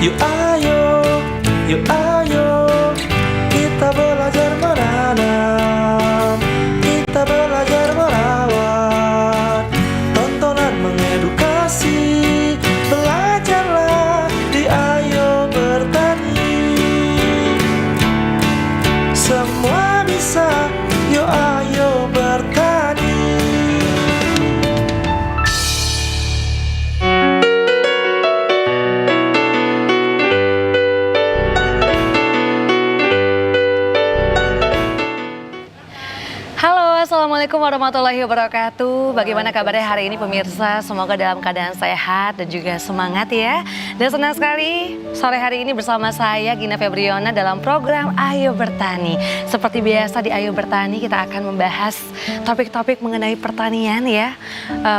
Yuk ayo, yuk ayo, kita belajar menanam, kita belajar merawat. Tontonan mengedukasi, belajarlah di Ayo Bertani. Semua bisa, yuk ayo bertani. Assalamualaikum warahmatullahi wabarakatuh. Bagaimana kabarnya hari ini pemirsa? Semoga dalam keadaan sehat dan juga semangat ya. Dan senang sekali sore hari ini bersama saya Gina Febriona dalam program Ayo Bertani. Seperti biasa di Ayo Bertani kita akan membahas topik-topik mengenai pertanian ya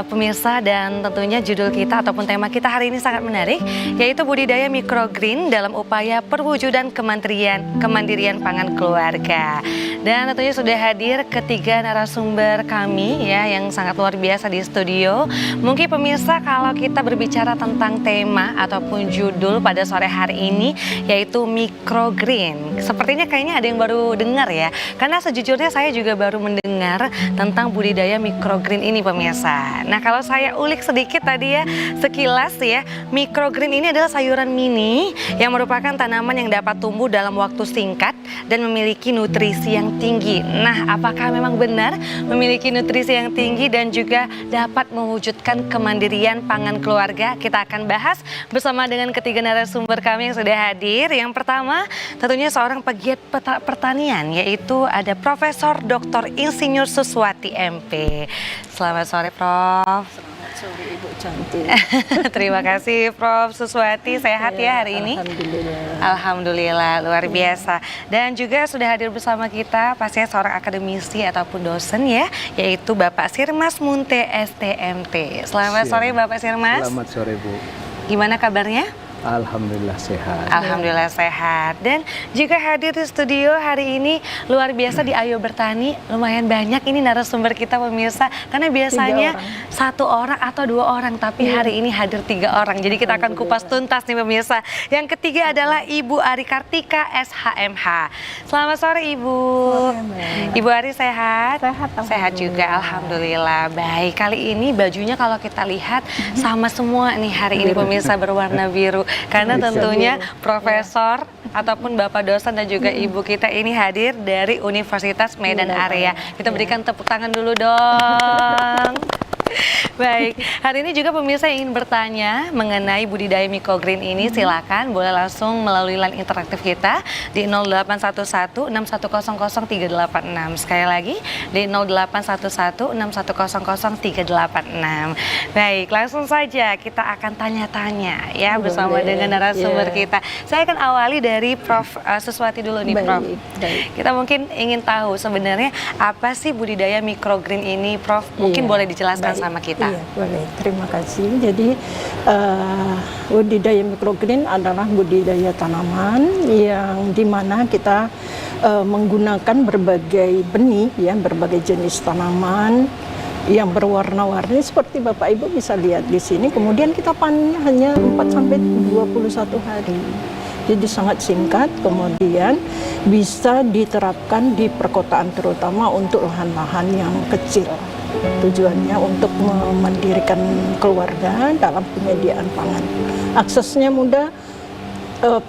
pemirsa. Dan tentunya judul kita ataupun tema kita hari ini sangat menarik, yaitu budidaya microgreen dalam upaya perwujudan kemandirian pangan keluarga. Dan tentunya sudah hadir ketiga narasumber kami ya yang sangat luar biasa di studio. Mungkin pemirsa kalau kita berbicara tentang tema ataupun judul pada sore hari ini yaitu microgreen. Sepertinya kayaknya ada yang baru dengar ya. Karena sejujurnya saya juga baru mendengar tentang budidaya microgreen ini pemirsa. Nah kalau saya ulik sedikit tadi ya sekilas ya, microgreen ini adalah sayuran mini yang merupakan tanaman yang dapat tumbuh dalam waktu singkat dan memiliki nutrisi yang tinggi. Nah apakah memang benar memiliki nutrisi yang tinggi dan juga dapat mewujudkan kemandirian pangan keluarga? Kita akan bahas bersama dengan ketiga narasumber kami yang sudah hadir. Yang pertama tentunya seorang pegiat pertanian, yaitu ada Profesor Dr. Insinyur Suswati MP. Selamat sore Prof. Sore Ibu cantik. Terima kasih Prof. Suswati, sehat ya hari ini? Alhamdulillah. Alhamdulillah, luar biasa. Dan juga sudah hadir bersama kita pastinya seorang akademisi ataupun dosen ya, yaitu Bapak Sirmas Munte STMT. Selamat sore Bapak Sirmas. Selamat sore Bu. Gimana kabarnya? Alhamdulillah sehat. Alhamdulillah sehat. Dan juga hadir di studio hari ini luar biasa di Ayo Bertani. Lumayan banyak ini narasumber kita pemirsa. Karena biasanya satu orang atau dua orang, tapi hari ini hadir 3 orang. Jadi kita akan kupas tuntas nih pemirsa. Yang ketiga adalah Ibu Ari Kartika SHMH. Selamat sore Ibu. Ibu Ari sehat? Sehat juga, Alhamdulillah. Baik, kali ini bajunya kalau kita lihat sama semua nih hari ini pemirsa, berwarna biru. Karena tentunya profesor ataupun bapak dosen dan juga ibu kita ini hadir dari Universitas Medan Area. Kita berikan tepuk tangan dulu dong. Baik, hari ini juga pemirsa yang ingin bertanya mengenai budidaya microgreen ini, silakan boleh langsung melalui line interaktif kita di 0811-6100-386. Sekali lagi di 0811-6100-386. Baik, langsung saja kita akan tanya-tanya ya bersama dengan narasumber kita. Saya akan awali dari Prof. Suswati dulu nih Prof. Kita mungkin ingin tahu sebenarnya apa sih budidaya microgreen ini Prof? Mungkin boleh dijelaskan sama kita. Iya, boleh. Terima kasih. Jadi budidaya microgreen adalah budidaya tanaman yang dimana kita menggunakan berbagai benih, ya, berbagai jenis tanaman yang berwarna-warni seperti Bapak Ibu bisa lihat di sini. Kemudian kita panen hanya 4 sampai 21 hari. Jadi sangat singkat, kemudian bisa diterapkan di perkotaan terutama untuk lahan-lahan yang kecil. Tujuannya untuk memandirikan keluarga dalam penyediaan pangan. Aksesnya mudah,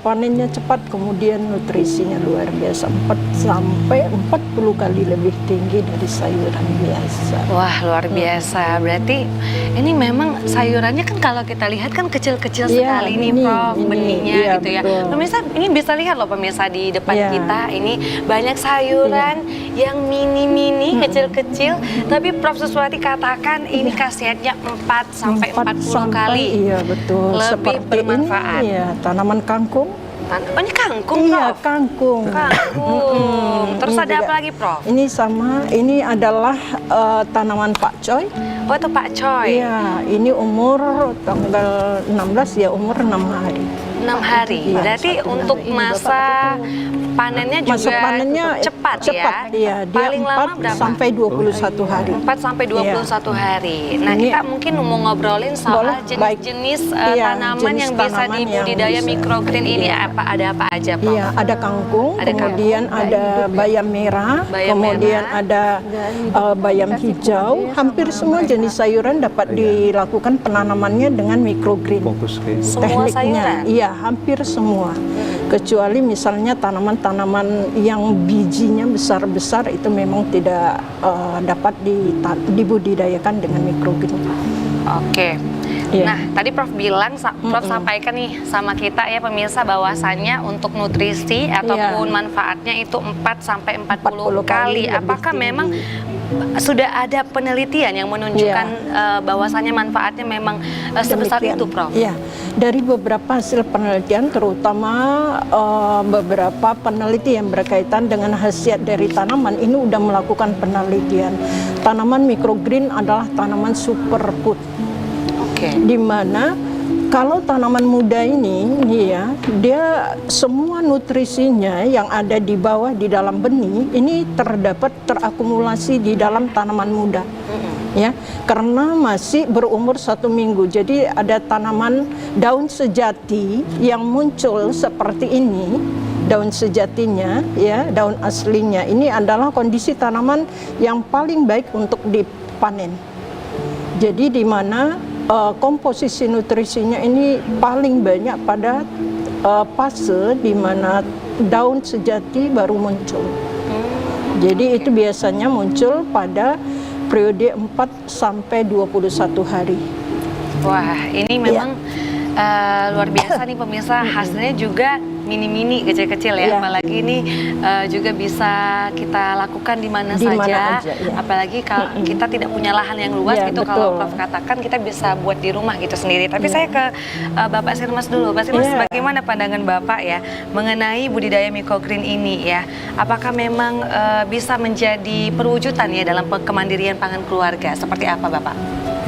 panennya cepat, kemudian nutrisinya luar biasa, 4 sampai 40 kali lebih tinggi dari sayuran biasa. Wah, luar biasa. Berarti ini memang sayurannya kan kalau kita lihat kan kecil-kecil sekali nih Prof, benihnya gitu ya. Pemirsa ini bisa lihat loh pemirsa di depan kita ini banyak sayuran yang mini-mini, kecil-kecil, tapi Prof Suswati katakan ini khasiatnya 4 sampai 40 kali. Iya, betul. Lebih Seperti bermanfaat. Ini ya, tanaman kangkung. Oh, ini kangkung, Iya, Prof? kangkung. Kangkung. Terus Ini ada juga, apa lagi, Prof? Ini sama, ini adalah tanaman pakcoy. Oh, itu pakcoy. Iya, ini umur tanggal 16 ya, umur 6 hari. 6 hari. Iya, Berarti 1 untuk hari. Ini masa panennya juga Masa panennya cepat cepat ya. ya. Dia Paling lama 4 berapa? sampai 21 hari. 4 sampai 21 hari. Nah, Ini- kita mungkin mau ngobrolin soal Boleh, baik. jenis-jenis Iya, tanaman jenis yang bisa tanaman yang dibudidaya bisa. microgreen ini. Iya. Ada apa aja, Pak? Iya, ada kangkung, Ada kemudian ada bayam merah, Bayam kemudian merah. ada bayam hijau. Hampir semua jenis sayuran dapat dilakukan penanamannya dengan microgreen. Fokus ke itu. Semua sayuran? Iya, hampir semua. Kecuali misalnya tanaman-tanaman yang bijinya besar-besar itu memang tidak dapat dibudidayakan dengan microgreen. Oke. Iya. Nah, tadi Prof bilang, Prof sampaikan nih sama kita ya pemirsa bahwasannya untuk nutrisi ataupun manfaatnya itu 4 sampai 40 kali. lebih Apakah tinggi. memang sudah ada penelitian yang menunjukkan bahwasannya manfaatnya memang sebesar Demikian. itu, Prof? Iya, dari beberapa hasil penelitian, terutama beberapa peneliti yang berkaitan dengan khasiat dari tanaman ini sudah melakukan penelitian. Tanaman microgreen adalah tanaman superfood, Oke. di mana kalau tanaman muda ini ya, dia semua nutrisinya yang ada di bawah di dalam benih ini terakumulasi di dalam tanaman muda. Ya, karena masih berumur 1 minggu. Jadi ada tanaman daun sejati yang muncul seperti ini. Daun sejatinya, ya, daun aslinya ini adalah kondisi tanaman yang paling baik untuk dipanen. Jadi di mana komposisi nutrisinya ini paling banyak pada fase di mana daun sejati baru muncul. Jadi itu biasanya muncul pada periode 4 sampai 21 hari. Wah, ini memang luar biasa nih pemirsa, hasilnya juga mini-mini kecil-kecil ya, Iya. apalagi ini juga bisa kita lakukan di mana Di saja, mana aja, ya. apalagi kalau kita tidak punya lahan yang luas Iya, gitu, kalau betul. Prof katakan kita bisa buat di rumah gitu sendiri. Tapi saya ke Bapak Sirmas dulu. Pak Sirmas, Iya. bagaimana pandangan Bapak ya mengenai budidaya microgreen ini ya? Apakah memang bisa menjadi perwujudan ya dalam kemandirian pangan keluarga? Seperti apa Bapak?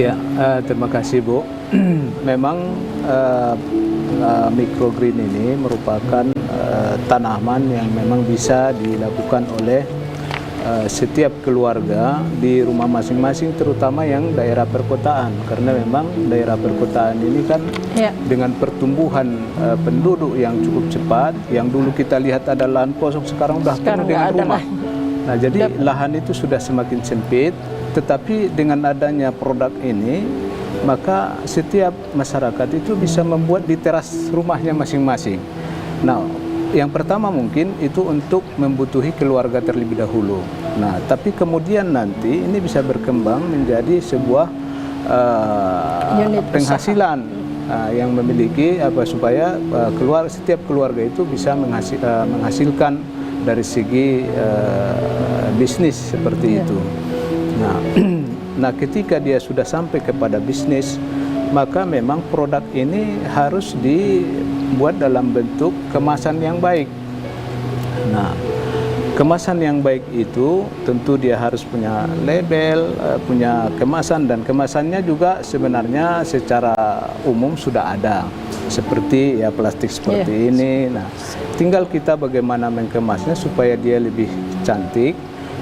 Ya, terima kasih Bu. Memang microgreen ini merupakan tanaman yang memang bisa dilakukan oleh setiap keluarga di rumah masing-masing, terutama yang daerah perkotaan, karena memang daerah perkotaan ini kan Ya. dengan pertumbuhan penduduk yang cukup cepat, yang dulu kita lihat ada lahan kosong, sekarang udah Sekarang penuh dengan nggak ada rumah. Nah, jadi lahan itu sudah semakin sempit, tetapi dengan adanya produk ini, maka setiap masyarakat itu bisa membuat di teras rumahnya masing-masing. Nah, yang pertama mungkin itu untuk membutuhi keluarga terlebih dahulu. Nah, tapi kemudian nanti ini bisa berkembang menjadi sebuah Unit penghasilan yang memiliki supaya setiap keluarga itu bisa menghasilkan dari segi bisnis seperti itu. Nah, ketika dia sudah sampai kepada bisnis, maka memang produk ini harus dibuat dalam bentuk kemasan yang baik. Nah, kemasan yang baik itu tentu dia harus punya label, punya kemasan, dan kemasannya juga sebenarnya secara umum sudah ada. Seperti ya plastik seperti ini. Nah, tinggal kita bagaimana mengemasnya supaya dia lebih cantik,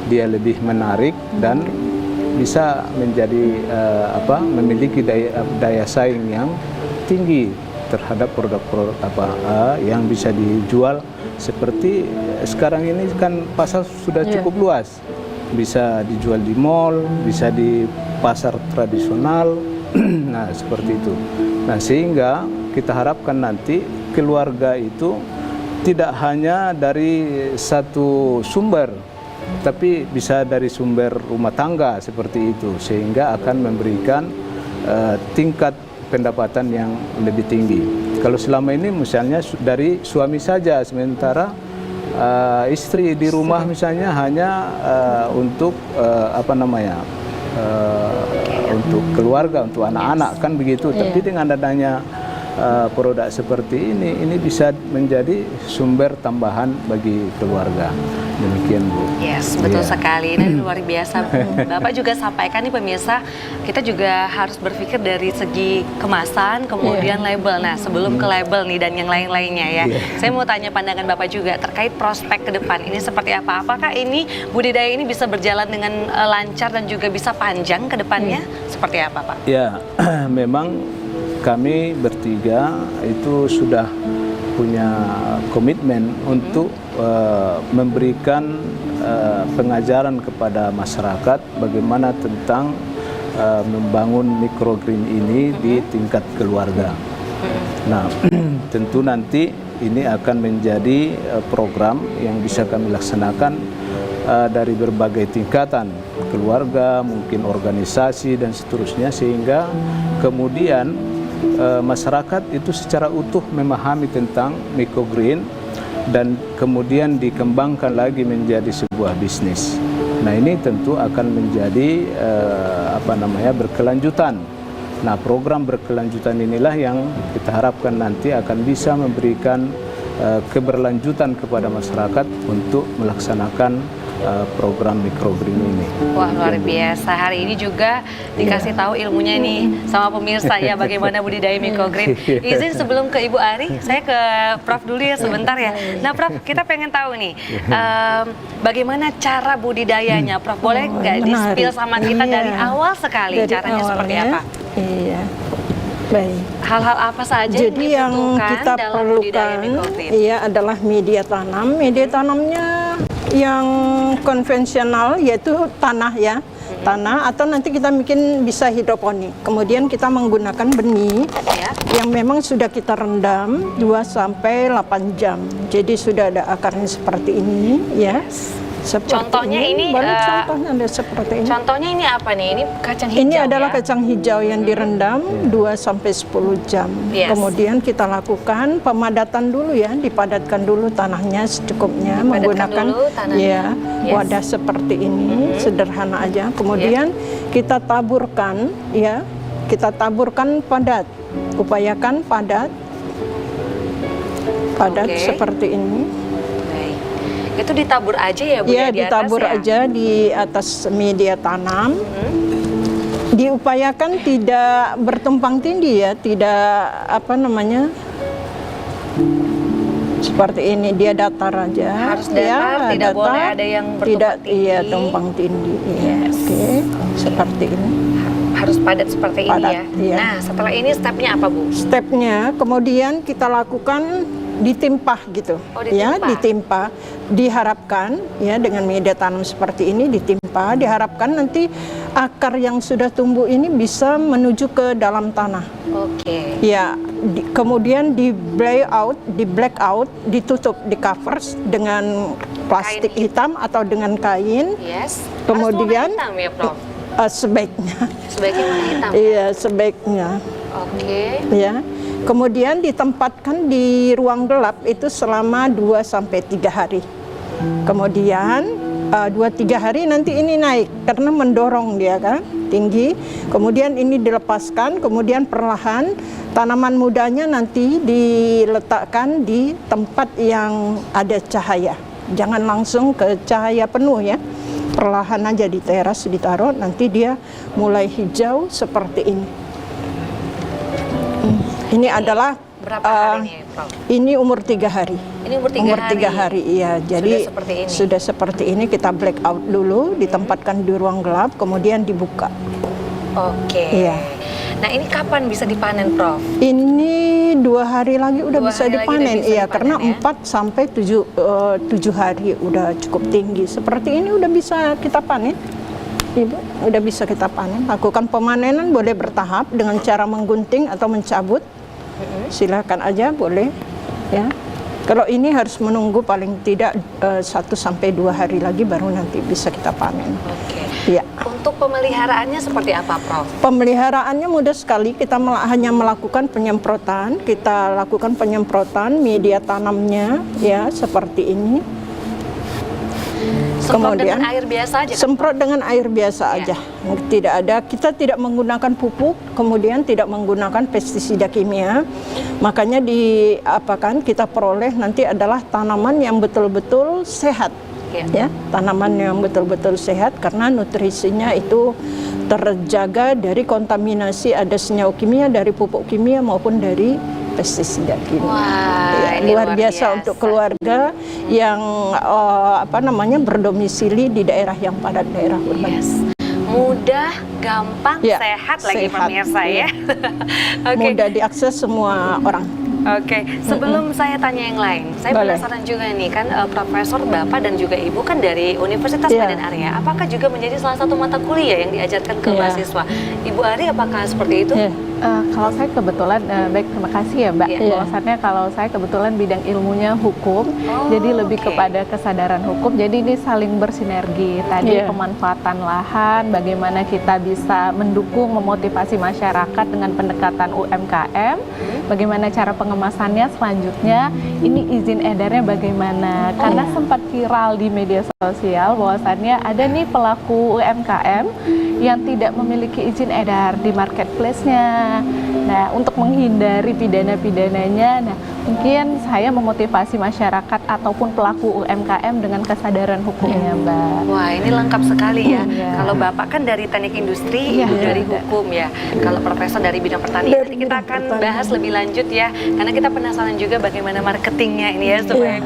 dia lebih menarik, dan bisa menjadi memiliki daya saing yang tinggi terhadap produk-produk yang bisa dijual. Seperti sekarang ini kan pasar sudah cukup luas, bisa dijual di mall, bisa di pasar tradisional. Nah, seperti itu. Nah, sehingga kita harapkan nanti keluarga itu tidak hanya dari satu sumber, tapi bisa dari sumber rumah tangga seperti itu, sehingga akan memberikan tingkat pendapatan yang lebih tinggi. Kalau selama ini misalnya dari suami saja, sementara istri di rumah misalnya hanya untuk untuk keluarga, untuk anak-anak, kan begitu. Tapi dengan adanya produk seperti ini bisa menjadi sumber tambahan bagi keluarga. Demikian, Bu. Yes, betul Iya. sekali. Dan luar biasa. Bapak juga sampaikan nih pemirsa, kita juga harus berpikir dari segi kemasan, kemudian label. Nah, sebelum ke label nih dan yang lain-lainnya ya, saya mau tanya pandangan Bapak juga terkait prospek ke depan ini seperti apa? Apakah ini budidaya ini bisa berjalan dengan lancar dan juga bisa panjang ke depannya? Seperti apa, Pak? Ya, memang kami bertiga itu sudah punya komitmen untuk memberikan pengajaran kepada masyarakat bagaimana tentang membangun microgreen ini di tingkat keluarga. Nah, tentu nanti ini akan menjadi program yang bisa kami laksanakan dari berbagai tingkatan, keluarga, mungkin organisasi dan seterusnya, sehingga kemudian masyarakat itu secara utuh memahami tentang microgreen dan kemudian dikembangkan lagi menjadi sebuah bisnis. Nah, ini tentu akan menjadi berkelanjutan. Nah, program berkelanjutan inilah yang kita harapkan nanti akan bisa memberikan keberlanjutan kepada masyarakat untuk melaksanakan program microgreen ini. Wah, luar biasa. Hari ini juga dikasih tahu ilmunya nih sama pemirsa ya, bagaimana budidaya microgreen. Izin sebelum ke Ibu Ari, saya ke Prof dulu ya sebentar ya. Nah, Prof, kita pengen tahu nih, bagaimana cara budidayanya, Prof? Boleh nggak di-spill sama kita dari awal sekali, Dari caranya seperti awalnya, apa? Iya, baik. Hal-hal apa saja Jadi yang kita dalam budidaya perlukan microgreen? adalah media tanam. Media tanamnya yang konvensional yaitu tanah ya. Tanah atau nanti kita bikin bisa hidroponik. Kemudian kita menggunakan benih Ya. yang memang sudah kita rendam 2 sampai 8 jam. Jadi sudah ada akarnya seperti ini ya. Seperti Contohnya ini, boleh contohnya ada seperti ini. Contohnya ini apa nih? Ini kacang hijau. Ini adalah ya? kacang hijau yang direndam 2 sampai 10 jam. Yes. Kemudian kita lakukan pemadatan dulu ya, dipadatkan dulu tanahnya secukupnya menggunakan dulu tanahnya. ya Yes. wadah seperti ini, sederhana aja. Kemudian kita taburkan ya, kita taburkan padat. Upayakan padat. Padat Oke. seperti ini. Baik. Itu ditabur aja ya, Bu? Ya, di atas ditabur ya? aja di atas media tanam. Diupayakan tidak bertumpang tindih ya, tidak seperti ini, dia datar aja. Harus datar, tidak boleh ada yang bertumpang tidak, tindih. Iya, tumpang tindih. Iya. Yes. Oke, seperti ini. Harus padat seperti Padat, ini ya. iya. Nah, setelah ini stepnya apa, Bu? Stepnya kemudian kita lakukan ditimpah gitu. Oh, Ya, ditimpa. ditimpa. Diharapkan ya dengan media tanam seperti ini ditimpa, diharapkan nanti akar yang sudah tumbuh ini bisa menuju ke dalam tanah. Oke. Ya, kemudian di black out, ditutup, di covers dengan plastik Kain hitam atau dengan kain. Yes. Kemudian Harus warna hitam ya, Prof? Sebaiknya, Sebaiknya warna hitam. iya sebaiknya, Oke. ya. Kemudian ditempatkan di ruang gelap itu selama 2 sampai 3 hari. Kemudian 2-3 hari nanti ini naik karena mendorong dia kan tinggi. Kemudian ini dilepaskan, kemudian perlahan tanaman mudanya nanti diletakkan di tempat yang ada cahaya. Jangan langsung ke cahaya penuh ya. Perlahan aja di teras ditaruh, nanti dia mulai hijau seperti ini. Ini adalah Berapa hari nih, Prof? ini umur 3 hari. Ini umur 3 hari, iya. Jadi seperti ini. sudah seperti ini, kita black out dulu, ditempatkan di ruang gelap, kemudian dibuka. Oke. Iya. Nah, ini kapan bisa dipanen, Prof? Ini 2 hari lagi udah 2 bisa hari lagi dipanen, udah bisa iya. dipanen, Karena ya? 4 sampai 7 hari udah cukup tinggi. Seperti ini udah bisa kita panen. Ibu, udah bisa kita panen. Lakukan pemanenan boleh bertahap dengan cara menggunting atau mencabut. Silakan aja, boleh. Ya. Kalau ini harus menunggu paling tidak 1 sampai 2 hari lagi baru nanti bisa kita panen. Oke. Ya. Untuk pemeliharaannya seperti apa, Prof? Pemeliharaannya mudah sekali. Kita hanya melakukan penyemprotan. Kita lakukan penyemprotan media tanamnya, ya seperti ini. Semprot dengan air biasa aja kan? Semprot dengan air biasa Iya. aja. Tidak ada, kita tidak menggunakan pupuk, kemudian tidak menggunakan pestisida kimia. Makanya kita peroleh nanti adalah tanaman yang betul-betul sehat. Iya. Ya, tanaman yang betul-betul sehat karena nutrisinya itu terjaga dari kontaminasi ada senyawa kimia dari pupuk kimia maupun dari pestisida kimia. Wah, Ya, ini luar biasa untuk keluarga yang berdomisili di daerah yang padat, daerah urban. Yes. Mudah, gampang, Ya, sehat lagi sehat, pemirsa ya. ya. Oke. Mudah diakses semua orang. Oke, sebelum saya tanya yang lain, saya Boleh. penasaran juga nih kan Profesor Bapak dan juga Ibu kan dari Universitas Iya. Medan Area, apakah juga menjadi salah satu mata kuliah yang diajarkan ke Iya. mahasiswa? Ibu Ari apakah seperti itu? Ya. Kalau saya kebetulan, baik terima kasih ya Mbak. Iya. Bahwasannya kalau saya kebetulan bidang ilmunya hukum, Oh, jadi lebih oke. kepada kesadaran hukum. Jadi ini saling bersinergi. Tadi Iya. pemanfaatan lahan, bagaimana kita bisa mendukung, memotivasi masyarakat dengan pendekatan UMKM, bagaimana cara pengemasannya selanjutnya, ini izin edarnya bagaimana. Karena sempat viral di media sosial bahwasannya ada nih pelaku UMKM yang tidak memiliki izin edar di marketplace-nya. Nah, untuk menghindari pidana-pidananya, mungkin saya memotivasi masyarakat ataupun pelaku UMKM dengan kesadaran hukumnya, Mbak. Wah, ini lengkap sekali ya. Iya. Kalau Bapak kan dari teknik industri, Iya, Ibu dari iya. hukum ya. Kalau Profesor dari bidang pertanian, Dari nanti kita bidang akan pertanian. bahas lebih lanjut ya. Karena kita penasaran juga bagaimana marketingnya ini ya, supaya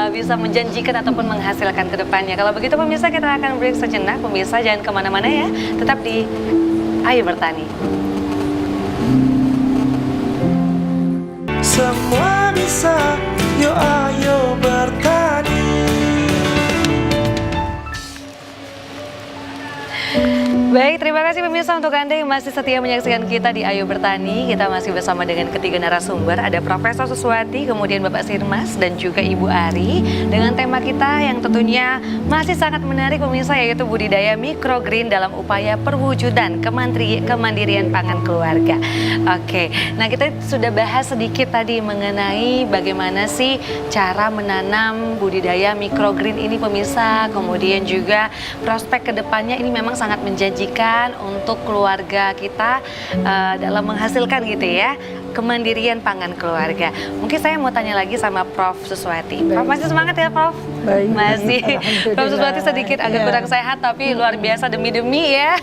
bisa menjanjikan ataupun menghasilkan ke depannya. Kalau begitu pemirsa, kita akan break sejenak. Pemirsa jangan kemana-mana ya, tetap di Ayo Bertani. Semua bisa, yuk ayo bertani. Baik, terima kasih pemirsa untuk Anda yang masih setia menyaksikan kita di Ayo Bertani. Kita masih bersama dengan ketiga narasumber, ada Profesor Suswati, kemudian Bapak Sirmas, dan juga Ibu Ari. Dengan tema kita yang tentunya masih sangat menarik pemirsa, yaitu budidaya microgreen dalam upaya perwujudan kemandirian pangan keluarga. Oke, nah kita sudah bahas sedikit tadi mengenai bagaimana sih cara menanam budidaya microgreen ini pemirsa. Kemudian juga prospek kedepannya ini memang sangat menjanjikan untuk keluarga kita dalam menghasilkan gitu ya, kemandirian pangan keluarga. Mungkin saya mau tanya lagi sama Prof. Suswati. Prof, masih semangat ya Prof? Baik. Masih. Alhamdulillah. Prof. Suswati sedikit agak Iya. kurang sehat tapi luar biasa demi ya.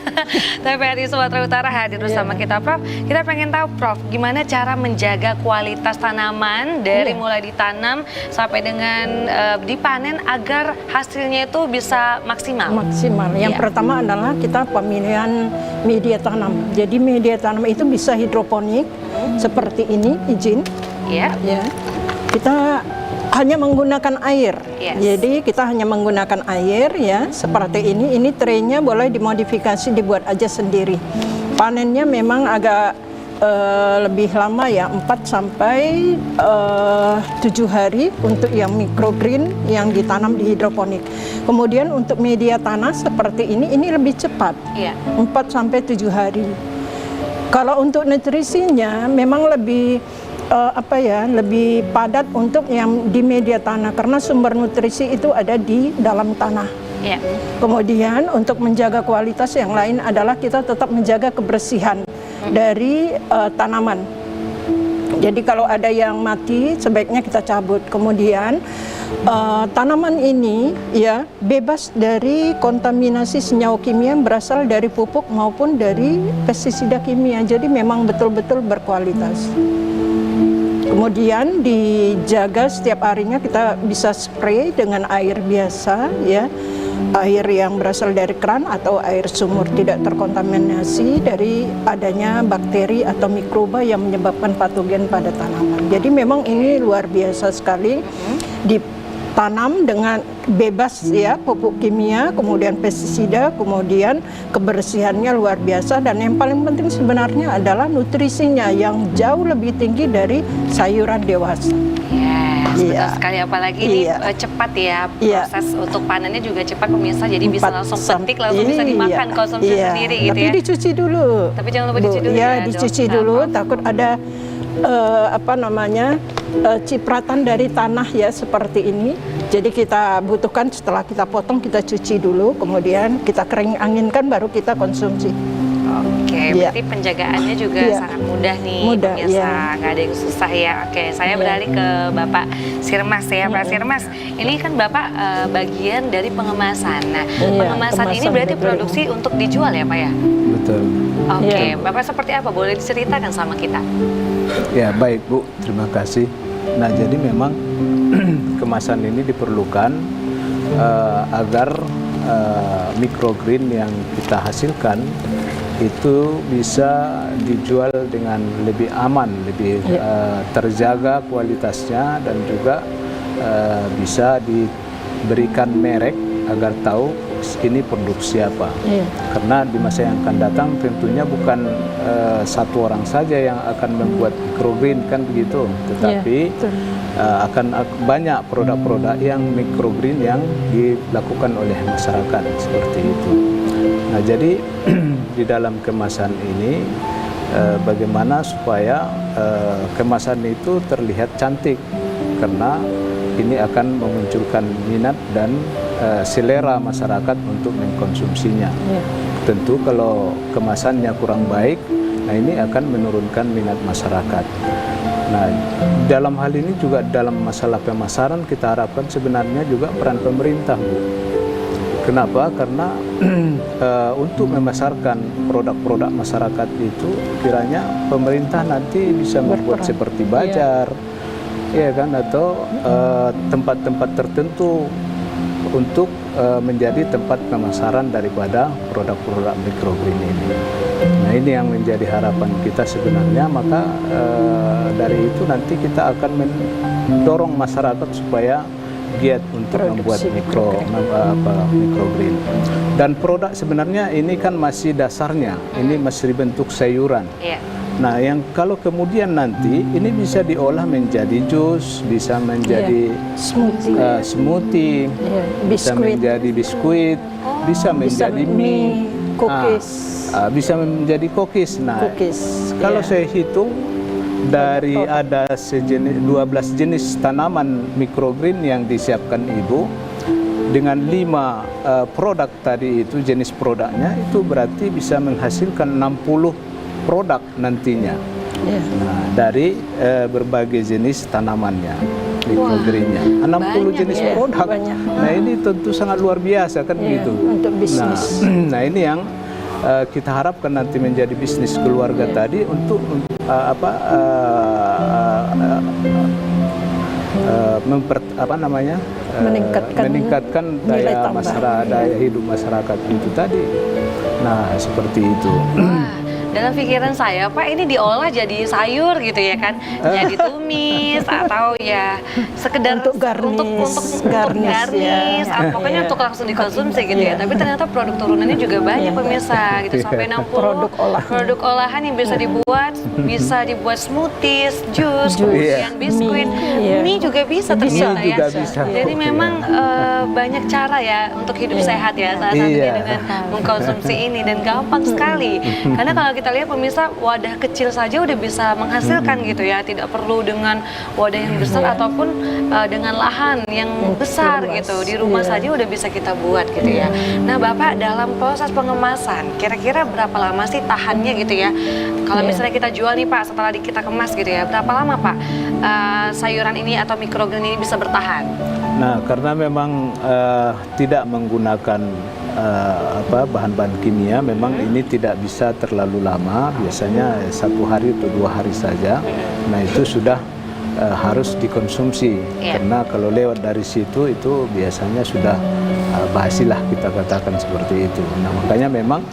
TVRI Sumatera Utara hadir bersama kita Prof. Kita pengen tahu Prof, gimana cara menjaga kualitas tanaman dari mulai ditanam sampai dengan dipanen agar hasilnya itu bisa maksimal. Maksimal. Yang Iya. pertama adalah kita pemilihan media tanam. Jadi media tanam itu bisa hidroponik seperti ini, izin. Ya. Ya. Kita hanya menggunakan air. Yes. Jadi kita hanya menggunakan air ya, seperti ini. Ini traynya boleh dimodifikasi, dibuat aja sendiri. Panennya memang agak lebih lama ya, 4 sampai 7 hari untuk yang microgreen yang ditanam di hidroponik. Kemudian untuk media tanah seperti ini lebih cepat. Iya. 4 sampai 7 hari. Kalau untuk nutrisinya memang lebih lebih padat untuk yang di media tanah karena sumber nutrisi itu ada di dalam tanah. Iya. Kemudian untuk menjaga kualitas yang lain adalah kita tetap menjaga kebersihan dari tanaman. Jadi kalau ada yang mati sebaiknya kita cabut. Kemudian tanaman ini ya bebas dari kontaminasi senyawa kimia yang berasal dari pupuk maupun dari pestisida kimia. Jadi memang betul-betul berkualitas. Kemudian dijaga setiap harinya kita bisa spray dengan air biasa ya. Air yang berasal dari keran atau air sumur tidak terkontaminasi dari adanya bakteri atau mikroba yang menyebabkan patogen pada tanaman. Jadi memang ini luar biasa sekali ditanam dengan bebas ya pupuk kimia, kemudian pestisida, kemudian kebersihannya luar biasa dan yang paling penting sebenarnya adalah nutrisinya yang jauh lebih tinggi dari sayuran dewasa. Yes, betul Iya. sekali apalagi ini Iya. cepat ya Iya. proses untuk panennya juga cepat pemirsa jadi bisa 4 langsung sam- petik langsung bisa dimakan iya, konsumsi iya. sendiri gitu Tapi ya. dicuci dulu. Tapi jangan lupa Bu, dicuci dulu ya, ya, Dok. dicuci Nah, dulu Prof. takut ada cipratan dari tanah ya seperti ini. Jadi kita butuhkan setelah kita potong kita cuci dulu, kemudian kita kering anginkan baru kita konsumsi. Oke, Iya. berarti penjagaannya juga Iya. sangat mudah nih, Mudah, pemirsa, iya. nggak ada yang susah ya. Oke, saya Iya. beralih ke Bapak Sirmas ya, Pak Sirmas. Ini kan Bapak bagian dari pengemasan. Nah, Iya, pengemasan ini kemasan berarti betul. produksi untuk dijual ya, Pak ya? Betul. Oke, Iya. Bapak seperti apa? Boleh diceritakan sama kita? Ya, baik Bu, terima kasih. Nah, jadi memang kemasan ini diperlukan agar microgreen yang kita hasilkan itu bisa dijual dengan lebih aman, lebih terjaga kualitasnya, dan juga bisa diberikan merek agar tahu ini produk siapa. Iya. Karena di masa yang akan datang tentunya bukan satu orang saja yang akan membuat microgreen kan begitu, tetapi betul. akan banyak produk-produk yang microgreen yang dilakukan oleh masyarakat seperti itu. Nah, jadi di dalam kemasan ini bagaimana supaya kemasan itu terlihat cantik, karena ini akan memunculkan minat dan selera masyarakat untuk mengkonsumsinya. Iya. Tentu kalau kemasannya kurang baik, nah ini akan menurunkan minat masyarakat. Nah, dalam hal ini juga dalam masalah pemasaran kita harapkan sebenarnya juga peran pemerintah, Bu. Kenapa? Karena untuk memasarkan produk-produk masyarakat itu kiranya pemerintah nanti bisa membuat Berperan. seperti bazar, ya kan, atau tempat-tempat tertentu untuk menjadi tempat pemasaran daripada produk-produk microgreen ini. Nah, ini yang menjadi harapan kita sebenarnya. Maka dari itu nanti kita akan mendorong masyarakat supaya giat untuk membuat microgreen. Dan produk sebenarnya ini kan masih dasarnya, ini masih bentuk sayuran. Iya. Nah, yang kalau kemudian nanti ini bisa diolah menjadi jus, bisa menjadi smoothie, bisa Biskuit, menjadi biskuit, bisa menjadi mie, cookies. bisa menjadi cookies. Nah, Cookies, kalau iya. saya hitung dari ada 12 jenis tanaman microgreen yang disiapkan Ibu dengan 5 produk tadi itu, jenis produknya itu berarti bisa menghasilkan 60 produk nantinya. Iya. Nah, dari berbagai jenis tanamannya, microgreennya, 60 banyak jenis ya, produk. banyak. Nah, ini tentu sangat luar biasa kan Iya, gitu. untuk bisnis. Nah, ini yang kita harapkan nanti menjadi bisnis keluarga tadi untuk meningkatkan nilai daya tambah. daya hidup masyarakat itu tadi. Nah, seperti itu. Wah, dalam pikiran saya, Pak, ini diolah jadi sayur gitu ya kan, jadi tumis atau ya sekedar Untuk garnish, garnish, ya. pokoknya untuk langsung dikonsumsi gitu ya. Tapi ternyata produk turunannya juga banyak, pemirsa, gitu, sampai 60 produk olahan yang bisa dibuat smoothies, jus, kemudian biskuit, mie juga bisa ternyata Mie juga ya. bisa. Jadi memang banyak cara ya untuk hidup sehat ya, salah satunya dengan mengkonsumsi ini, dan gampang sekali. Karena kalau kita lihat pemirsa, wadah kecil saja udah bisa menghasilkan gitu ya, tidak perlu dengan wadah yang besar ataupun dengan lahan yang besar gitu, di rumah saja udah bisa kita buat gitu ya. Nah, Bapak, dalam proses pengemasan kira-kira berapa lama sih tahannya gitu ya? Kalau misalnya kita jual nih Pak, setelah kita kemas gitu ya, berapa lama Pak sayuran ini atau microgreen ini bisa bertahan? Nah, karena memang tidak menggunakan bahan-bahan kimia, memang ini tidak bisa terlalu lama, biasanya 1 hari atau 2 hari saja. Nah, itu sudah harus dikonsumsi, karena kalau lewat dari situ itu biasanya sudah basi lah, kita katakan seperti itu. Nah, makanya memang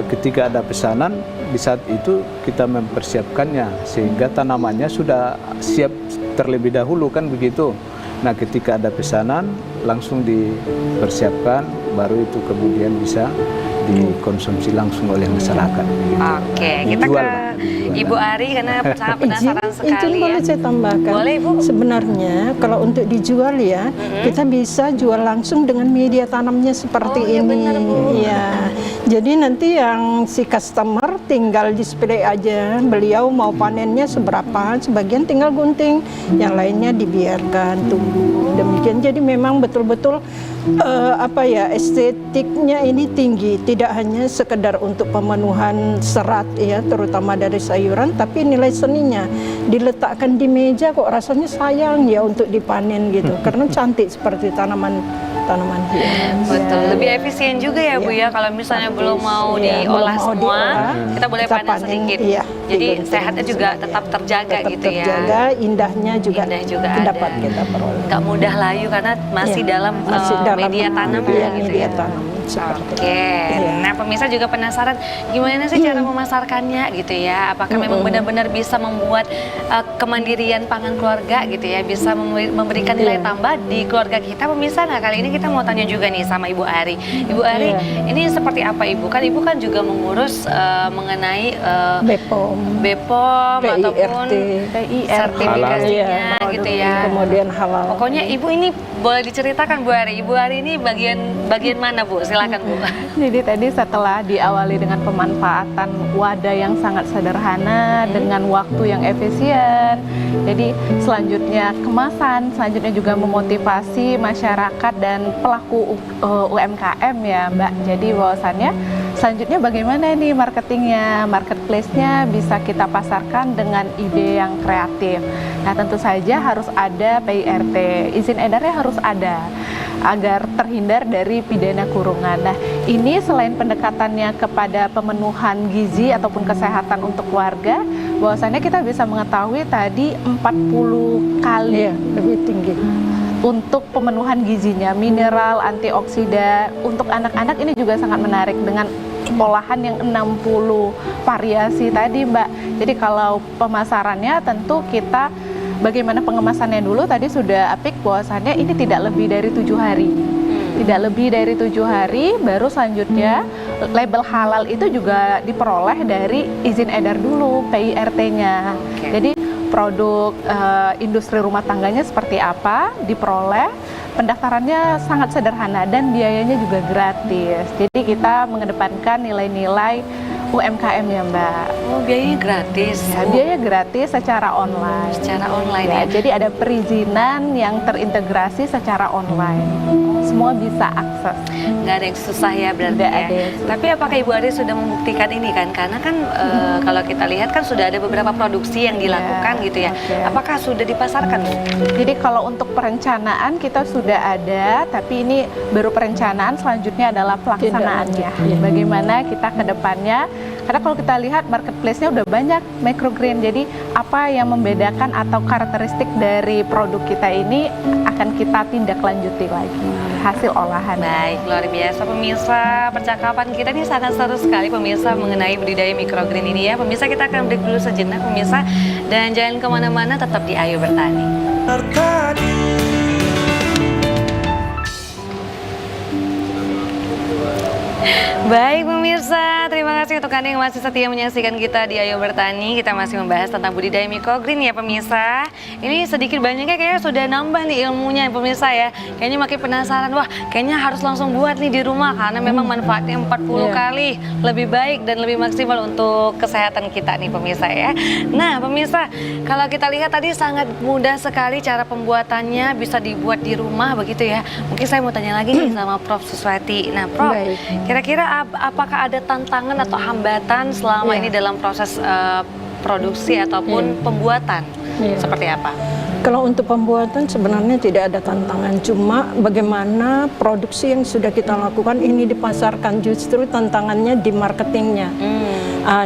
ketika ada pesanan, di saat itu kita mempersiapkannya sehingga tanamannya sudah siap terlebih dahulu kan begitu. Nah, ketika ada pesanan langsung dipersiapkan, baru itu kemudian bisa dikonsumsi langsung oleh masyarakat. Oke, kita Dijual, ke Pak, dijual. Ibu Ari karena sangat penasaran izin sekali ya. boleh saya tambahkan. Boleh, Ibu. Sebenarnya kalau untuk dijual ya, kita bisa jual langsung dengan media tanamnya seperti Oh, iya ini. benar, Bu. Ya. Jadi nanti yang si customer tinggal display aja, beliau mau panennya seberapa, sebagian tinggal gunting, yang lainnya dibiarkan tumbuh. Demikian. Jadi memang betul-betul estetiknya ini tinggi, tidak hanya sekedar untuk pemenuhan serat ya, terutama dari sayuran, tapi nilai seninya diletakkan di meja kok rasanya sayang ya untuk dipanen gitu, karena cantik seperti tanaman hias. Betul, lebih efisien juga ya Bu ya, kalau misalnya belum mau Iya, diolah belum mau semua, diolah, kita boleh kita panen sedikit. iya, Jadi digunting sehatnya juga sebagian. tetap terjaga Tetap gitu ya. terjaga, indahnya juga, Indah juga dapat ada. kita peroleh. Nggak mudah layu karena masih Iya, dalam, masih dalam media tanam media, gitu media ya. tanam seperti Oke, Iya. nah pemirsa juga penasaran gimana sih cara memasarkannya gitu ya? Apakah memang benar-benar bisa membuat kemandirian pangan keluarga gitu ya? Bisa memberikan nilai Iya. tambah di keluarga kita? Pemirsa, nah kali ini kita mau tanya juga nih sama Ibu Ari. Ibu Ari, ini seperti apa Ibu? Kan Ibu kan juga mengurus mengenai BPOM, BPOM ataupun PIRT, sertifikasinya Halal. gitu ya. Kemudian halal. Pokoknya Ibu ini boleh diceritakan Bu Ari. Ibu Ari ini bagian mana Bu? Silakan Bu. Jadi tadi setelah diawali dengan pemanfaatan wadah yang sangat sederhana dengan waktu yang efisien, jadi selanjutnya kemasan, selanjutnya juga memotivasi masyarakat dan pelaku UMKM ya Mbak. Jadi bahwasannya selanjutnya bagaimana nih marketingnya, marketplace-nya bisa kita pasarkan dengan ide yang kreatif. Nah tentu saja harus ada PIRT, izin edarnya harus ada agar terhindar dari pidana kurungan. Nah ini selain pendekatannya kepada pemenuhan gizi ataupun kesehatan untuk keluarga, bahwasannya kita bisa mengetahui tadi 40 kali Iya, lebih tinggi. untuk pemenuhan gizinya, mineral, antioksida. Untuk anak-anak ini juga sangat menarik dengan olahan yang 60 variasi tadi Mbak. Jadi kalau pemasarannya tentu kita bagaimana pengemasannya dulu tadi sudah Apik bahwasannya ini tidak lebih dari 7 hari. Tidak lebih dari 7 hari, baru selanjutnya label halal itu juga diperoleh dari izin edar dulu, PIRT-nya. Jadi produk industri rumah tangganya seperti apa diperoleh, pendaftarannya sangat sederhana dan biayanya juga gratis. Jadi kita mengedepankan nilai-nilai UMKM ya Mbak. Oh, biayanya gratis. Ya, biaya gratis secara online. Secara online Ya, ya. jadi ada perizinan yang terintegrasi secara online. Semua bisa akses. Nggak ada yang susah ya berarti Nggak ya. ada yang susah. Tapi apakah Ibu Ari sudah membuktikan ini kan? Karena kan kalau kita lihat kan sudah ada beberapa produksi yang dilakukan gitu ya. oke. Apakah sudah dipasarkan Bu? Jadi kalau untuk perencanaan kita sudah ada, tapi ini baru perencanaan, selanjutnya adalah pelaksanaannya. Tidak lanjut, ya. Bagaimana kita ke depannya, karena kalau kita lihat marketplace-nya udah banyak microgreen, jadi apa yang membedakan atau karakteristik dari produk kita ini akan kita tindak lanjuti lagi, hasil olahan. Baik, luar biasa pemirsa. Percakapan kita ini sangat seru sekali pemirsa mengenai budidaya microgreen ini ya. Pemirsa, kita akan break dulu sejenak pemirsa. Dan jangan kemana-mana, tetap di Ayo Bertani. Bertani. Baik pemirsa, terima kasih untuk Anda yang masih setia menyaksikan kita di Ayo Bertani. Kita masih membahas tentang budidaya microgreen ya pemirsa. Ini sedikit banyaknya kayaknya sudah nambah nih ilmunya pemirsa ya. Kayaknya makin penasaran, wah kayaknya harus langsung buat nih di rumah. Karena memang manfaatnya 40 kali lebih baik dan lebih maksimal untuk kesehatan kita nih pemirsa ya. Nah pemirsa, kalau kita lihat tadi sangat mudah sekali cara pembuatannya, bisa dibuat di rumah begitu ya. Mungkin saya mau tanya lagi nih sama Prof. Suswati. Nah Prof, Baik. kira-kira apakah ada tantangan atau hambatan selama ini dalam proses produksi ataupun pembuatan? Seperti apa? Kalau untuk pembuatan sebenarnya tidak ada tantangan, cuma bagaimana produksi yang sudah kita lakukan ini dipasarkan, justru tantangannya di marketingnya.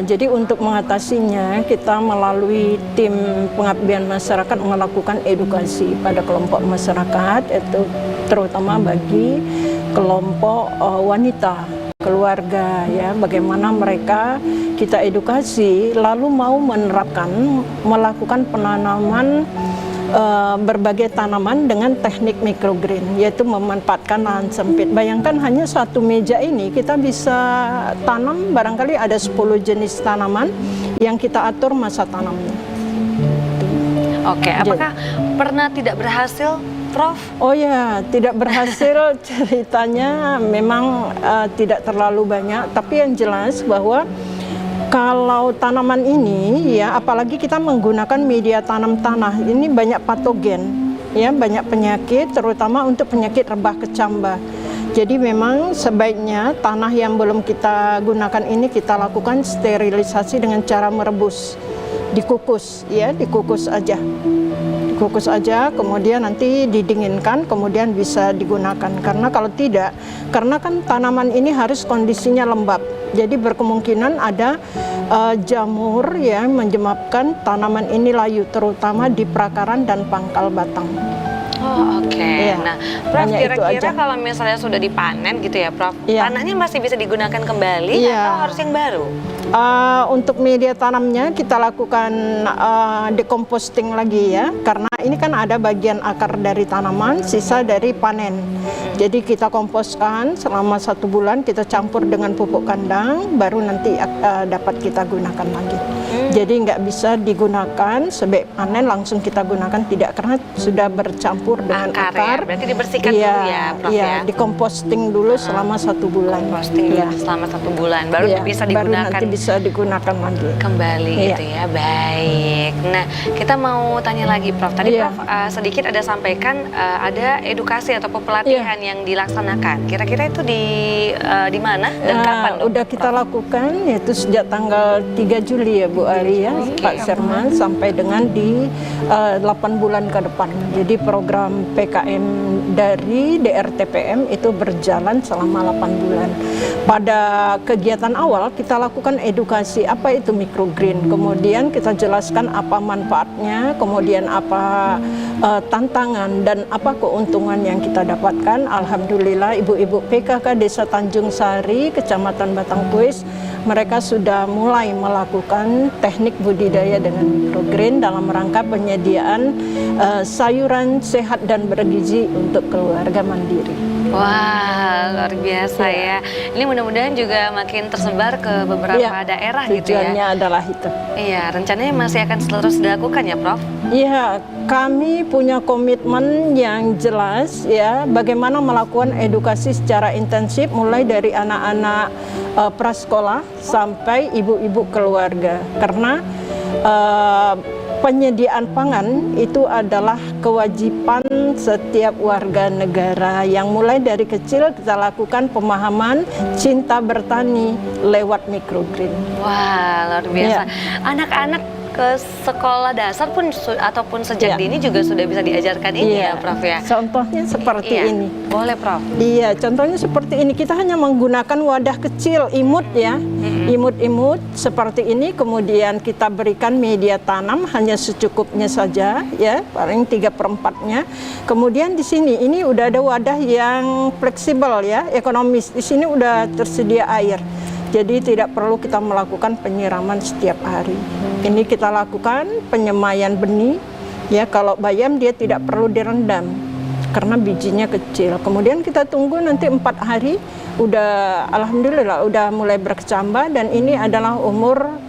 Jadi untuk mengatasinya kita melalui tim pengabdian masyarakat melakukan edukasi pada kelompok masyarakat, itu terutama bagi kelompok wanita, keluarga ya, bagaimana mereka kita edukasi lalu mau menerapkan, melakukan penanaman berbagai tanaman dengan teknik microgreen, yaitu memanfaatkan lahan sempit. Bayangkan hanya satu meja ini kita bisa tanam barangkali ada 10 jenis tanaman yang kita atur masa tanamnya. Oke, apakah pernah tidak berhasil, Prof? Oh ya, tidak berhasil ceritanya memang tidak terlalu banyak, tapi yang jelas bahwa kalau tanaman ini ya, apalagi kita menggunakan media tanam tanah, ini banyak patogen, ya banyak penyakit, terutama untuk penyakit rebah kecambah. Jadi memang sebaiknya tanah yang belum kita gunakan ini kita lakukan sterilisasi dengan cara merebus, dikukus, ya dikukus aja. Kukus aja, kemudian nanti didinginkan, kemudian bisa digunakan. Karena kalau tidak, karena kan tanaman ini harus kondisinya lembab, jadi berkemungkinan ada jamur ya menyebabkan tanaman ini layu, terutama di prakaran dan pangkal batang. Oh, oke. Iya, Nah, Prof, hanya itu kira-kira aja. kalau misalnya sudah dipanen gitu ya, Prof, Iya. tanahnya masih bisa digunakan kembali Iya. atau harus yang baru? Untuk media tanamnya kita lakukan decomposting lagi ya, karena ini kan ada bagian akar dari tanaman, sisa dari panen. Jadi kita komposkan selama 1 bulan, kita campur dengan pupuk kandang, baru nanti dapat kita gunakan lagi. Jadi nggak bisa digunakan sebelum panen langsung kita gunakan, tidak, karena sudah bercampur dengan Akar ya, akar. berarti dibersihkan Iya, dulu ya, Prof iya, ya? dikomposting dulu selama 1 bulan. Posting Iya. dulu selama 1 bulan, baru Iya, bisa baru digunakan nanti bisa digunakan lagi. kembali Iya. gitu ya. Baik. Nah, kita mau tanya lagi, Prof. Tadi Iya. Prof sedikit ada sampaikan ada edukasi atau pelatihan yang dilaksanakan. Kira-kira itu di mana dan kapan, Dok? Udah kita lakukan yaitu sejak tanggal 3 Juli ya Bu Ari ya, Pak Serman, sampai dengan di 8 bulan ke depan. Jadi program PKM dari DRTPM itu berjalan selama 8 bulan. Pada kegiatan awal kita lakukan edukasi apa itu microgreen, kemudian kita jelaskan apa manfaatnya, kemudian apa tantangan dan apa keuntungan yang kita dapatkan. Alhamdulillah ibu-ibu PKK Desa Tanjung Sari, Kecamatan Batangkuis, mereka sudah mulai melakukan teknik budidaya dengan microgreen dalam rangka penyediaan sayuran sehat dan bergizi untuk keluarga mandiri. Wah, luar biasa ya. Ini mudah-mudahan juga makin tersebar ke beberapa daerah gitu ya. Tujuannya adalah itu. Iya, rencananya masih akan terus dilakukan ya, Prof? Iya, kami punya komitmen yang jelas ya, bagaimana melakukan edukasi secara intensif mulai dari anak-anak prasekolah sampai ibu-ibu keluarga. Karena penyediaan pangan itu adalah kewajiban setiap warga negara, yang mulai dari kecil kita lakukan pemahaman cinta bertani lewat microgreen. Wah, luar biasa. Iya. Anak-anak ke sekolah dasar pun ataupun sejak Iya. dini juga sudah bisa diajarkan ini ya, Prof ya. Contohnya seperti Iya. ini. Boleh, Prof. Iya, contohnya seperti ini. Kita hanya menggunakan wadah kecil, imut ya, imut-imut seperti ini. Kemudian kita berikan media tanam hanya secukupnya saja, ya, paling 3/4-nya. Kemudian di sini ini udah ada wadah yang fleksibel ya, ekonomis. Di sini udah tersedia air. Jadi tidak perlu kita melakukan penyiraman setiap hari. Ini kita lakukan penyemaian benih. Ya, kalau bayam dia tidak perlu direndam karena bijinya kecil. Kemudian kita tunggu nanti 4 hari, udah alhamdulillah udah mulai berkecambah, dan ini adalah umur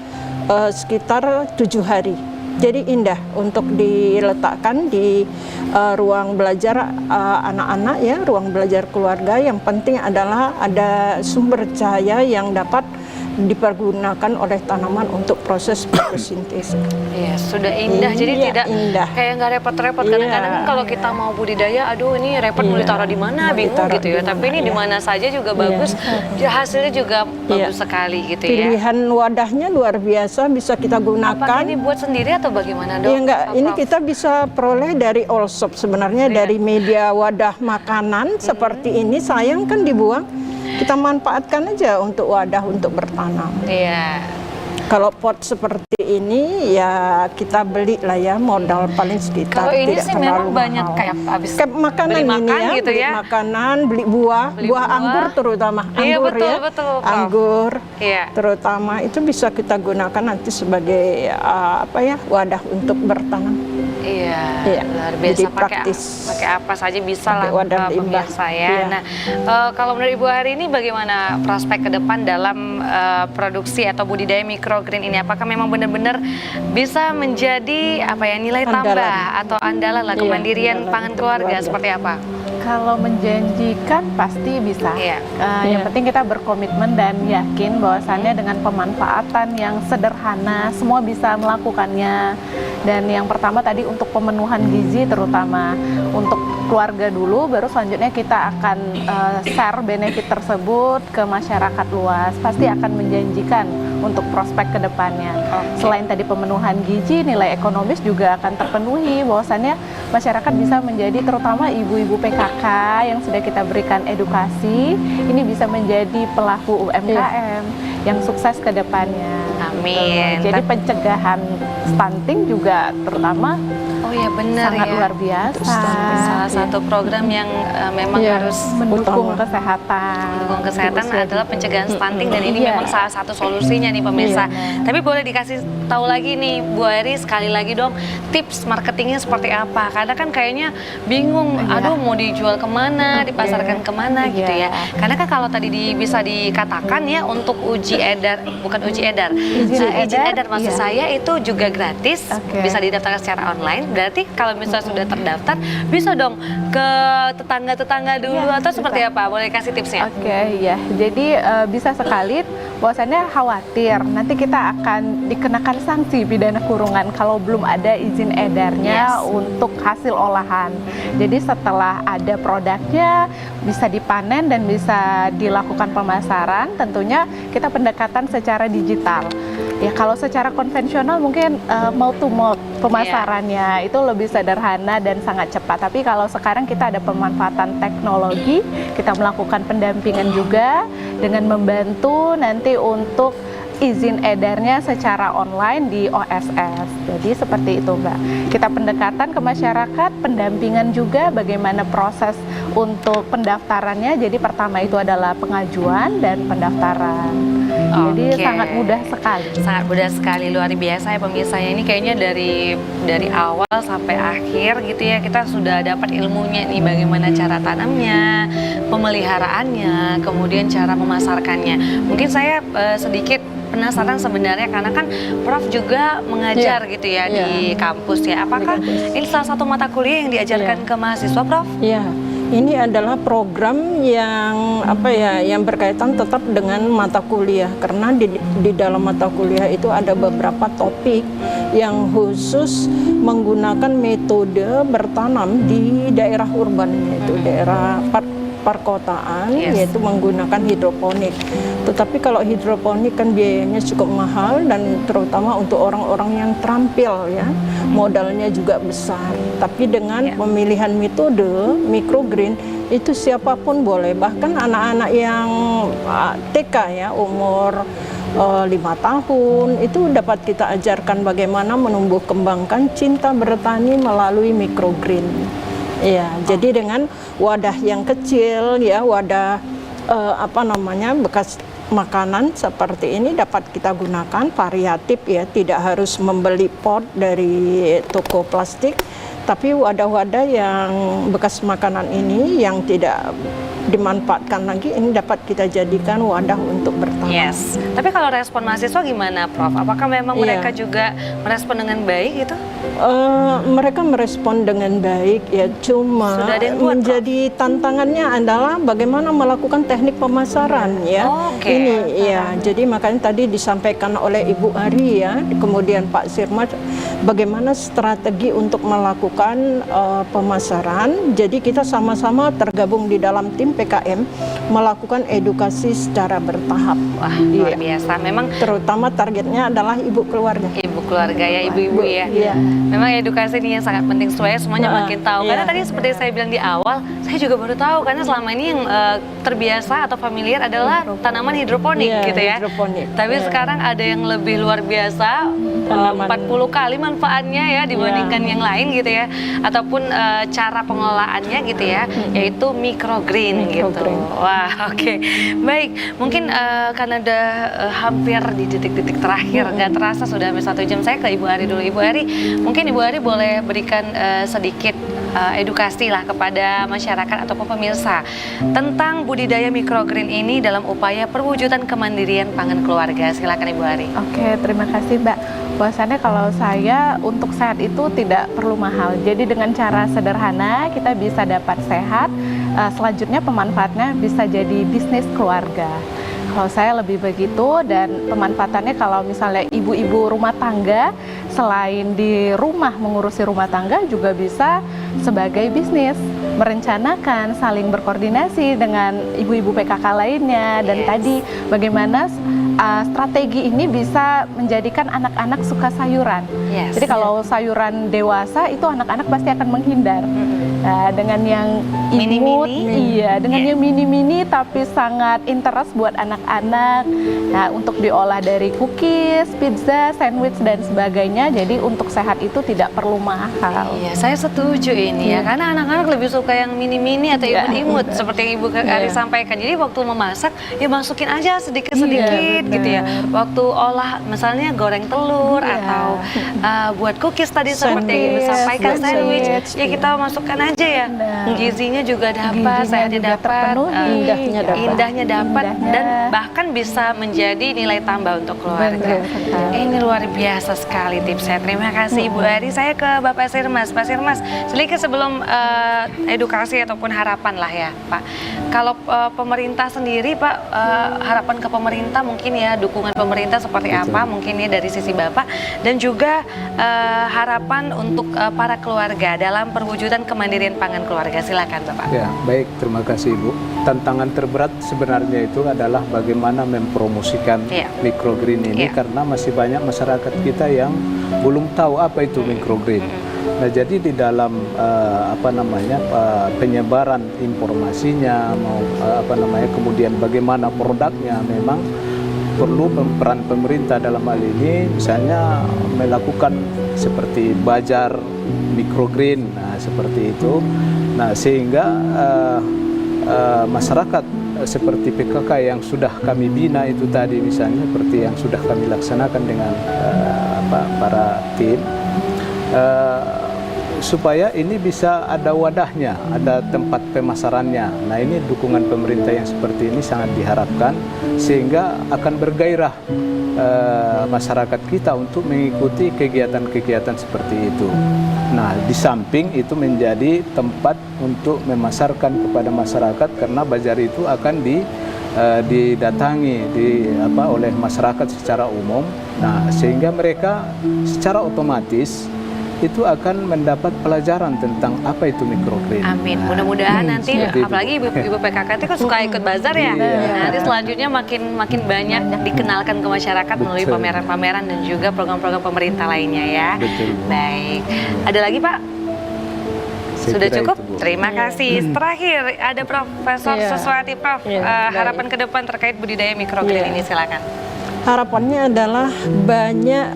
sekitar 7 hari. Jadi indah untuk diletakkan di ruang belajar anak-anak ya, ruang belajar keluarga. Yang penting adalah ada sumber cahaya yang dapat dipergunakan oleh tanaman untuk proses fotosintesis. Iya, sudah indah. Jadi Iya, tidak indah. kayak nggak repot-repot. Iya. Kadang-kadang kan kalau kita mau budidaya, aduh ini repot mau Iya. ditaruh di mana, Mau bingung ditaruh gitu ya. di Tapi mana, ini di iya. mana saja juga bagus. Hasilnya juga bagus sekali gitu ya. Pilihan wadahnya luar biasa, bisa kita gunakan. Apakah ini buat sendiri atau bagaimana, Dok? Iya enggak, Prof? ini kita bisa peroleh dari Allshop sebenarnya, dari media wadah makanan seperti ini. Sayang kan dibuang, kita manfaatkan aja untuk wadah untuk bertanam. Iya. Kalau pot seperti ini ya kita beli lah ya, modal paling sekitar Kalau ini tidak sih terlalu memang banyak mahal. kayak habis Kayak makanan beli ini makan ya, gitu beli ya. makanan, beli buah, Beli buah buah. anggur terutama, Iya, anggur betul, ya, betul, Prof. anggur Iya. terutama itu bisa kita gunakan nanti sebagai wadah untuk bertanam. Iya, Iya, luar biasa. jadi Pakai praktis. apa saja bisa Pakai lah wadah limbah. pemirsa ya. Iya. Nah, kalau menurut Ibu Hari ini bagaimana prospek ke depan dalam produksi atau budidaya microgreen ini? Apakah memang benar-benar bisa menjadi apa ya, nilai Andalan. tambah atau andalan lah Iya, kemandirian andalan pangan untuk keluarga keluarga. seperti apa? Kalau menjanjikan pasti bisa. Iya. Yang penting kita berkomitmen dan yakin bahwasannya dengan pemanfaatan yang sederhana semua bisa melakukannya. Dan yang pertama tadi untuk pemenuhan gizi terutama untuk keluarga dulu, baru selanjutnya kita akan share benefit tersebut ke masyarakat luas. Pasti akan menjanjikan untuk prospek ke depannya. Selain tadi pemenuhan gizi, nilai ekonomis juga akan terpenuhi. Bahwasannya masyarakat bisa menjadi, terutama ibu-ibu PKK yang sudah kita berikan edukasi, ini bisa menjadi pelaku UMKM yang sukses ke depannya. Amin. Jadi pencegahan stunting juga terutama Oh ya benar sangat ya. luar biasa. Salah satu program yang memang Iya. harus Mendukung Utama. kesehatan. mendukung kesehatan adalah pencegahan stunting dan ini Iya. memang salah satu solusinya nih pemirsa. Iya. Tapi boleh dikasih tahu lagi nih Bu Ari sekali lagi dong tips marketingnya seperti apa? Karena kan kayaknya bingung, Iya. aduh mau dijual kemana, dipasarkan kemana gitu ya. Iya. Karena kan kalau tadi bisa dikatakan ya untuk uji edar, bukan uji edar, Izin izin edar, edar maksud iya. saya itu juga gratis, Oke. bisa didaftarkan secara online. Berarti kalau misalnya sudah terdaftar, bisa dong ke tetangga-tetangga dulu Iya, atau seperti bisa. apa? Boleh kasih tipsnya? Oke, ya. Jadi bisa sekali bahwasannya khawatir nanti kita akan dikenakan sanksi pidana kurungan kalau belum ada izin edarnya Yes. untuk hasil olahan. Jadi setelah ada produknya bisa dipanen dan bisa dilakukan pemasaran, tentunya kita pendekatan secara digital. Ya kalau secara konvensional mungkin mouth to mouth pemasarannya itu lebih sederhana dan sangat cepat. Tapi kalau sekarang kita ada pemanfaatan teknologi, kita melakukan pendampingan juga dengan membantu nanti untuk izin edarnya secara online di OSS. Jadi seperti itu Mbak. Kita pendekatan ke masyarakat, pendampingan juga bagaimana proses untuk pendaftarannya. Jadi pertama itu adalah pengajuan dan pendaftaran. Jadi Oke. sangat mudah sekali. Sangat mudah sekali, luar biasa ya pemirsa. Ini kayaknya dari awal sampai akhir gitu ya, kita sudah dapat ilmunya nih, bagaimana cara tanamnya, pemeliharaannya, kemudian cara memasarkannya. Mungkin saya sedikit penasaran sebenarnya karena kan Prof juga mengajar gitu ya di kampus ya. Apakah ini salah satu mata kuliah yang diajarkan ke mahasiswa, Prof? Ya, ini adalah program yang yang berkaitan tetap dengan mata kuliah karena di dalam mata kuliah itu ada beberapa topik yang khusus menggunakan metode bertanam di daerah urban, yaitu daerah perkotaan, yaitu menggunakan hidroponik. Tetapi kalau hidroponik kan biayanya cukup mahal dan terutama untuk orang-orang yang terampil ya, modalnya juga besar. Tapi dengan pemilihan metode microgreen itu siapapun boleh, bahkan anak-anak yang TK ya, umur 5 tahun itu dapat kita ajarkan bagaimana menumbuh kembangkan cinta bertani melalui microgreen. Ya, jadi dengan wadah yang kecil ya, wadah bekas makanan seperti ini dapat kita gunakan variatif ya, tidak harus membeli pot dari toko plastik, tapi wadah-wadah yang bekas makanan ini yang tidak dimanfaatkan lagi ini dapat kita jadikan wadah untuk bertanam. Yes. Tapi kalau respon mahasiswa gimana, Prof? Apakah memang mereka juga merespon dengan baik gitu? Mereka merespon dengan baik ya, cuma Sudah ada yang buat, menjadi tantangannya adalah bagaimana melakukan teknik pemasaran ya. Oke. Ini ya, jadi makanya tadi disampaikan oleh Ibu Ari ya, kemudian Pak Sirma, bagaimana strategi untuk melakukan pemasaran. Jadi kita sama-sama tergabung di dalam tim PKM melakukan edukasi secara bertahap. Wah, luar biasa. Memang Terutama targetnya adalah ibu keluarga. ibu keluarga ya, ibu-ibu ya. Iya. Memang edukasi ini yang sangat penting supaya semuanya makin tahu. Karena tadi seperti saya bilang di awal, saya juga baru tahu karena selama ini yang terbiasa atau familiar adalah tanaman hidroponik Iya, gitu ya. hidroponik. Tapi Iya. sekarang ada yang lebih luar biasa, Tanaman. 40 kali manfaatnya ya dibandingkan yang lain gitu ya. Ataupun cara pengelolaannya gitu ya, yaitu microgreen gitu. Microgreen. Wah, oke. Baik, mungkin karena udah hampir di detik-detik terakhir, nggak terasa sudah hampir 1 jam pinjam saya ke Ibu Ari dulu. Ibu Ari, mungkin Ibu Ari boleh berikan sedikit edukasi lah kepada masyarakat ataupun pemirsa tentang budidaya microgreen ini dalam upaya perwujudan kemandirian pangan keluarga. Silakan Ibu Ari. Oke, terima kasih Mbak. Bahwasannya kalau saya untuk sehat itu tidak perlu mahal. Jadi dengan cara sederhana kita bisa dapat sehat. Selanjutnya pemanfaatnya bisa jadi bisnis keluarga. Kalau saya lebih begitu, dan pemanfaatannya kalau misalnya ibu-ibu rumah tangga selain di rumah mengurusi rumah tangga juga bisa sebagai bisnis, merencanakan, saling berkoordinasi dengan ibu-ibu PKK lainnya, dan tadi bagaimana strategi ini bisa menjadikan anak-anak suka sayuran. Jadi kalau sayuran dewasa itu anak-anak pasti akan menghindar. Nah, dengan yang imut, dengan yang mini-mini tapi sangat interest buat anak-anak. Nah, untuk diolah dari cookies, pizza, sandwich dan sebagainya. Jadi untuk sehat itu tidak perlu mahal. Iya, saya setuju ini ya, karena anak-anak lebih suka yang mini-mini atau imut-imut seperti yang Ibu Ari sampaikan. Jadi waktu memasak ya masukin aja sedikit-sedikit gitu ya. Waktu olah misalnya goreng telur atau buat cookies tadi seperti yang Ibu sampaikan, sandwich, ya kita masukkan aja ya. Gizinya juga dapat, sehatnya dapat, indahnya dapat, dan bahkan bisa menjadi nilai tambah untuk keluarga. Ini luar biasa sekali tipsnya. Terima kasih Ibu Ari. Saya ke Bapak Sirmas. Pak Sirmas, sedikit sebelum edukasi ataupun harapan lah ya Pak. Kalau pemerintah sendiri Pak, harapan ke pemerintah mungkin ya, dukungan pemerintah seperti apa mungkin ya dari sisi Bapak, dan juga harapan untuk para keluarga dalam perwujudan kemandirian pangan keluarga. Silakan Bapak. Ya, baik, terima kasih Ibu. Tantangan terberat sebenarnya itu adalah bagaimana mempromosikan microgreen ini, karena masih banyak masyarakat kita yang belum tahu apa itu microgreen. Nah, jadi di dalam penyebaran informasinya, kemudian bagaimana produknya, memang perlu peran pemerintah dalam hal ini, misalnya melakukan seperti bazar microgreen, seperti itu. Nah, sehingga masyarakat seperti PKK yang sudah kami bina itu tadi, misalnya seperti yang sudah kami laksanakan dengan para tim, supaya ini bisa ada wadahnya, ada tempat pemasarannya. Nah, ini dukungan pemerintah yang seperti ini sangat diharapkan, sehingga akan bergairah masyarakat kita untuk mengikuti kegiatan-kegiatan seperti itu. Nah, di samping itu menjadi tempat untuk memasarkan kepada masyarakat, karena bazar itu akan didatangi oleh masyarakat secara umum. Nah, sehingga mereka secara otomatis itu akan mendapat pelajaran tentang apa itu microgreen. Amin. Mudah-mudahan nanti, apalagi ibu PKK itu kan suka ikut bazar ya. Nanti selanjutnya makin banyak dikenalkan ke masyarakat melalui pameran-pameran dan juga program-program pemerintah lainnya ya. Baik. Ada lagi Pak? Sudah cukup? Terima kasih. Terakhir ada Profesor Suswati. Prof, harapan ke depan terkait budidaya microgreen ini silakan. Harapannya adalah banyak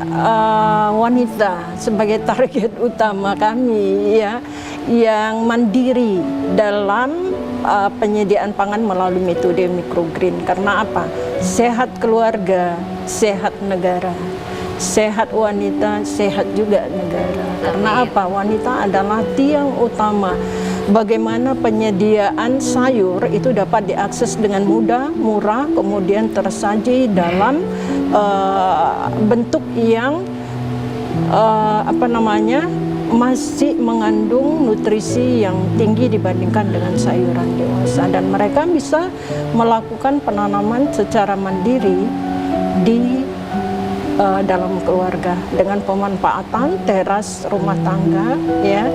wanita sebagai target utama kami ya, yang mandiri dalam penyediaan pangan melalui metode microgreen. Karena apa? Sehat keluarga, sehat negara. Sehat wanita, sehat juga negara. Karena apa? Wanita adalah tiang utama. Bagaimana penyediaan sayur itu dapat diakses dengan mudah, murah, kemudian tersaji dalam bentuk yang masih mengandung nutrisi yang tinggi dibandingkan dengan sayuran dewasa, dan mereka bisa melakukan penanaman secara mandiri di dalam keluarga dengan pemanfaatan teras rumah tangga ya.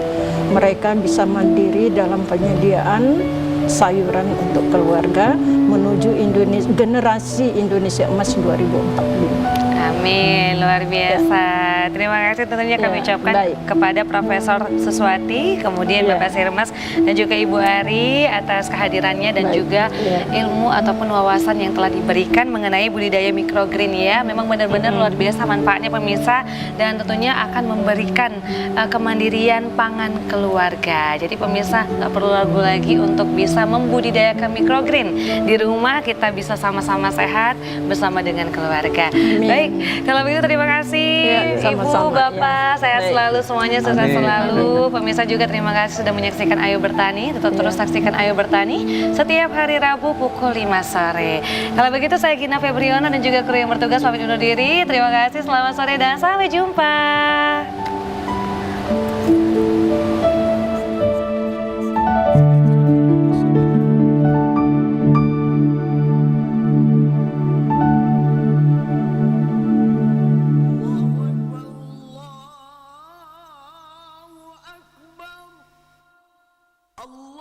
Mereka bisa mandiri dalam penyediaan sayuran untuk keluarga menuju generasi Indonesia Emas 2045. Amin, luar biasa. Terima kasih tentunya kami ucapkan kepada Profesor Suswati, kemudian Bapak Sirmas dan juga Ibu Ari atas kehadirannya dan juga ilmu ataupun wawasan yang telah diberikan mengenai budidaya microgreen ya. Memang benar-benar luar biasa manfaatnya pemirsa, dan tentunya akan memberikan kemandirian pangan keluarga. Jadi pemirsa nggak perlu ragu lagi untuk bisa membudidayakan microgreen. Di rumah kita bisa sama-sama sehat bersama dengan keluarga. Baik, kalau begitu terima kasih Ibu, Sama-sama, Bapak, ya. sehat Baik. selalu semuanya, sukses Amin. selalu. Pemirsa juga terima kasih sudah menyaksikan Ayo Bertani. Tetap terus saksikan Ayo Bertani setiap hari Rabu pukul 5 sore. Kalau begitu saya Gina Febriona dan juga kru yang bertugas pamit undur diri. Terima kasih, selamat sore dan sampai jumpa. Allah